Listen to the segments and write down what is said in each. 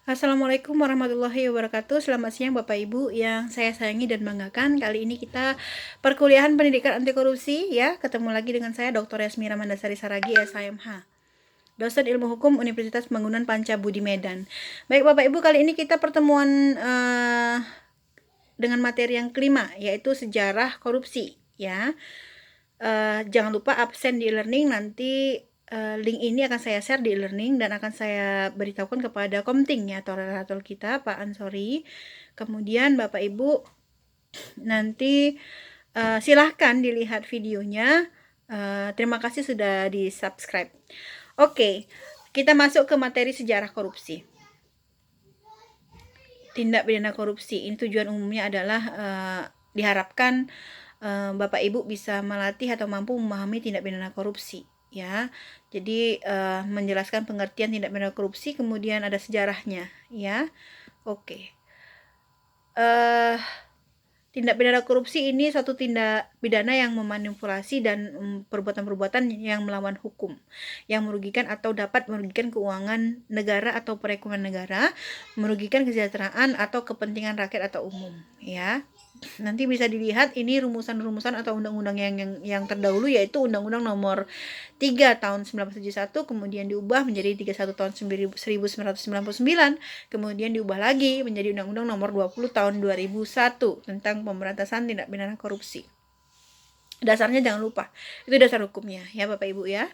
Assalamualaikum warahmatullahi wabarakatuh. Selamat siang Bapak Ibu yang saya sayangi dan banggakan. Kali ini kita perkuliahan pendidikan anti korupsi ya. Ketemu lagi dengan saya Dr. Yasmira Mandasari Saragi SHMH. Dosen Ilmu Hukum Universitas Pembangunan Pancabudi Medan. Baik Bapak Ibu, kali ini kita pertemuan dengan materi yang kelima, yaitu sejarah korupsi ya. Jangan lupa absen di e-learning, nanti link ini akan saya share di e-learning dan akan saya beritahukan kepada Komting ya, moderator kita Pak Ansori. Kemudian Bapak Ibu nanti silahkan dilihat videonya. Terima kasih sudah di subscribe. Oke, kita masuk ke materi sejarah korupsi. Tindak pidana korupsi ini tujuan umumnya adalah diharapkan Bapak Ibu bisa melatih atau mampu memahami tindak pidana korupsi ya. Jadi menjelaskan pengertian tindak pidana korupsi, kemudian ada sejarahnya ya. Oke. Tindak pidana korupsi ini suatu tindak pidana yang memanipulasi dan perbuatan-perbuatan yang melawan hukum, yang merugikan atau dapat merugikan keuangan negara atau perekonomian negara, merugikan kesejahteraan atau kepentingan rakyat atau umum ya. Nanti bisa dilihat ini rumusan-rumusan atau undang-undang yang terdahulu, yaitu Undang-Undang Nomor 3 tahun 1971, kemudian diubah menjadi 31 tahun 1999, kemudian diubah lagi menjadi Undang-Undang Nomor 20 tahun 2001 tentang pemberantasan tindak pidana korupsi. Dasarnya jangan lupa, itu dasar hukumnya ya Bapak Ibu ya.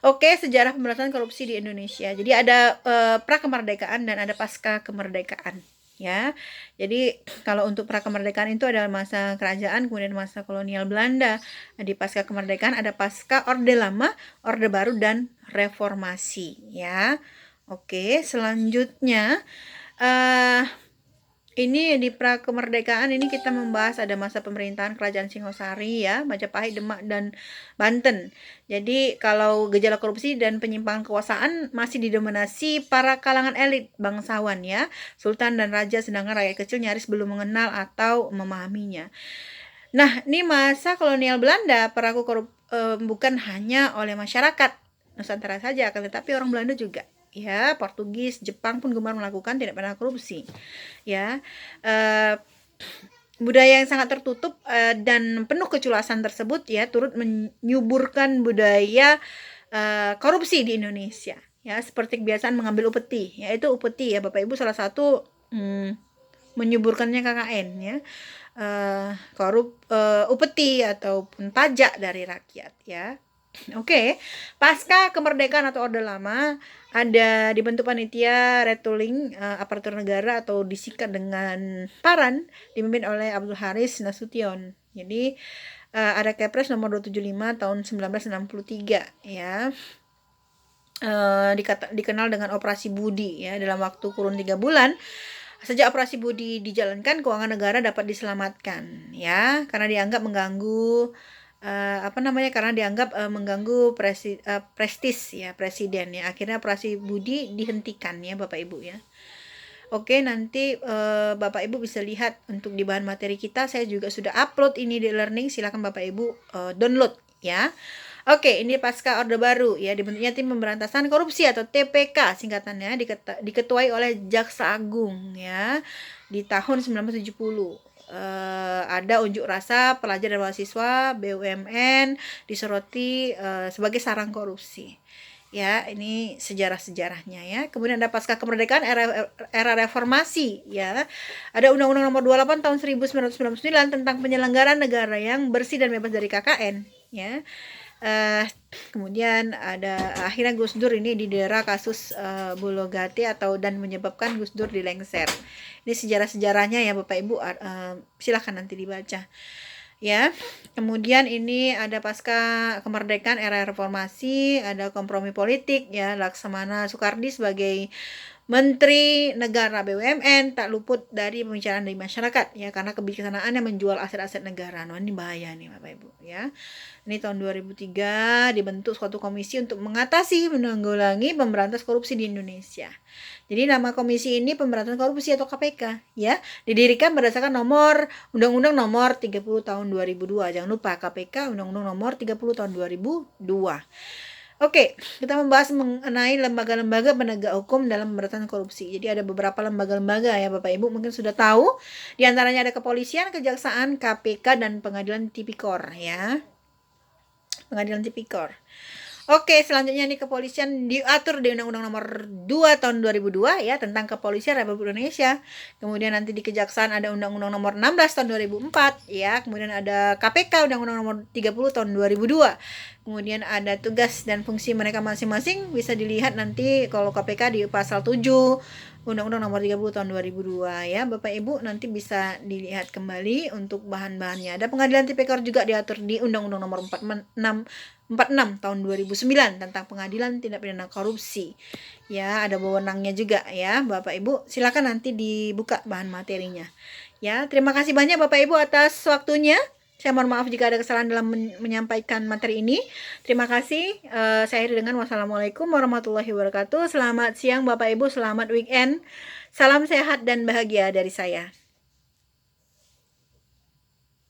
Oke, sejarah pemberantasan korupsi di Indonesia. Jadi ada pra-kemerdekaan dan ada pasca kemerdekaan ya. Jadi kalau untuk pra-kemerdekaan itu adalah masa kerajaan, kemudian masa kolonial Belanda. Di pasca kemerdekaan ada pasca Orde Lama, Orde Baru, dan Reformasi ya. Oke, selanjutnya ini di pra-kemerdekaan ini kita membahas ada masa pemerintahan Kerajaan Singosari ya, Majapahit, Demak, dan Banten. Jadi kalau gejala korupsi dan penyimpangan kekuasaan masih didominasi para kalangan elit bangsawan ya, sultan dan raja, sedangkan rakyat kecil nyaris belum mengenal atau memahaminya. Nah, ini masa kolonial Belanda, peraku bukan hanya oleh masyarakat Nusantara saja, akan tetapi orang Belanda juga ya, Portugis, Jepang pun gemar melakukan tindak pidana korupsi ya. Budaya yang sangat tertutup dan penuh keculasan tersebut ya turut menyuburkan budaya korupsi di Indonesia ya, seperti kebiasaan mengambil upeti, yaitu upeti ya Bapak Ibu, salah satu menyuburkannya KKN ya, upeti ataupun pajak dari rakyat ya. Oke, pasca kemerdekaan atau Orde Lama ada dibentuk panitia retooling aparatur negara atau disingkat dengan PARAN, dipimpin oleh Abdul Haris Nasution. Jadi ada Kepres nomor 275 tahun 1963 ya. Dikenal dengan Operasi Budi ya. Dalam waktu kurun 3 bulan sejak Operasi Budi dijalankan, keuangan negara dapat diselamatkan ya, karena dianggap mengganggu karena dianggap mengganggu prestis ya presiden ya. Akhirnya Operasi Budi dihentikan ya Bapak Ibu ya. Oke, nanti Bapak Ibu bisa lihat untuk di bahan materi kita, saya juga sudah upload ini di e-learning, silakan Bapak Ibu download ya. Oke, ini pasca Orde Baru ya, dibentuknya tim pemberantasan korupsi atau TPK singkatannya, diketuai oleh Jaksa Agung ya di tahun 1970. Ada unjuk rasa pelajar dan mahasiswa BUMN disoroti sebagai sarang korupsi ya. Ini sejarah-sejarahnya ya. Kemudian ada pasca kemerdekaan, era reformasi ya, ada Undang-Undang Nomor 28 tahun 1999 tentang penyelenggaraan negara yang bersih dan bebas dari KKN ya. Kemudian ada akhirnya Gus Dur ini didera kasus Bulogate dan menyebabkan Gus Dur dilengser. Ini sejarah-sejarahnya ya Bapak Ibu, silahkan nanti dibaca ya. Kemudian ini ada pasca kemerdekaan, era reformasi, ada kompromi politik ya, Laksamana Soekardi sebagai Menteri Negara BUMN tak luput dari pembicaraan dari masyarakat ya, karena kebijaksanaannya menjual aset-aset negara. Nah, ini bahaya nih Bapak Ibu ya. Ini tahun 2003 dibentuk suatu komisi untuk menanggulangi pemberantas korupsi di Indonesia. Jadi nama komisi ini pemberantasan korupsi atau KPK ya, didirikan berdasarkan Undang-Undang Nomor 30 tahun 2002. Jangan lupa KPK Undang-Undang Nomor 30 tahun 2002. Oke, kita membahas mengenai lembaga-lembaga penegak hukum dalam pemberantasan korupsi. Jadi ada beberapa lembaga-lembaga ya Bapak Ibu mungkin sudah tahu. Di antaranya ada kepolisian, kejaksaan, KPK, dan pengadilan tipikor ya. Pengadilan tipikor. Oke, selanjutnya nih kepolisian diatur di Undang-Undang Nomor 2 Tahun 2002 ya tentang Kepolisian Republik Indonesia. Kemudian nanti di Kejaksaan ada Undang-Undang Nomor 16 Tahun 2004 ya. Kemudian ada KPK Undang-Undang Nomor 30 Tahun 2002. Kemudian ada tugas dan fungsi mereka masing-masing bisa dilihat nanti kalau KPK di pasal 7 Undang-Undang Nomor 30 Tahun 2002 ya. Bapak Ibu nanti bisa dilihat kembali untuk bahan-bahannya. Ada pengadilan tipikor juga diatur di Undang-Undang Nomor 46 Tahun 2009 tentang pengadilan tindak pidana korupsi. Ya, ada wewenangnya juga ya. Bapak Ibu, silakan nanti dibuka bahan materinya. Ya, terima kasih banyak Bapak Ibu atas waktunya. Saya mohon maaf jika ada kesalahan dalam menyampaikan materi ini. Terima kasih. Saya akhiri dengan wassalamualaikum warahmatullahi wabarakatuh. Selamat siang Bapak Ibu, selamat weekend. Salam sehat dan bahagia dari saya.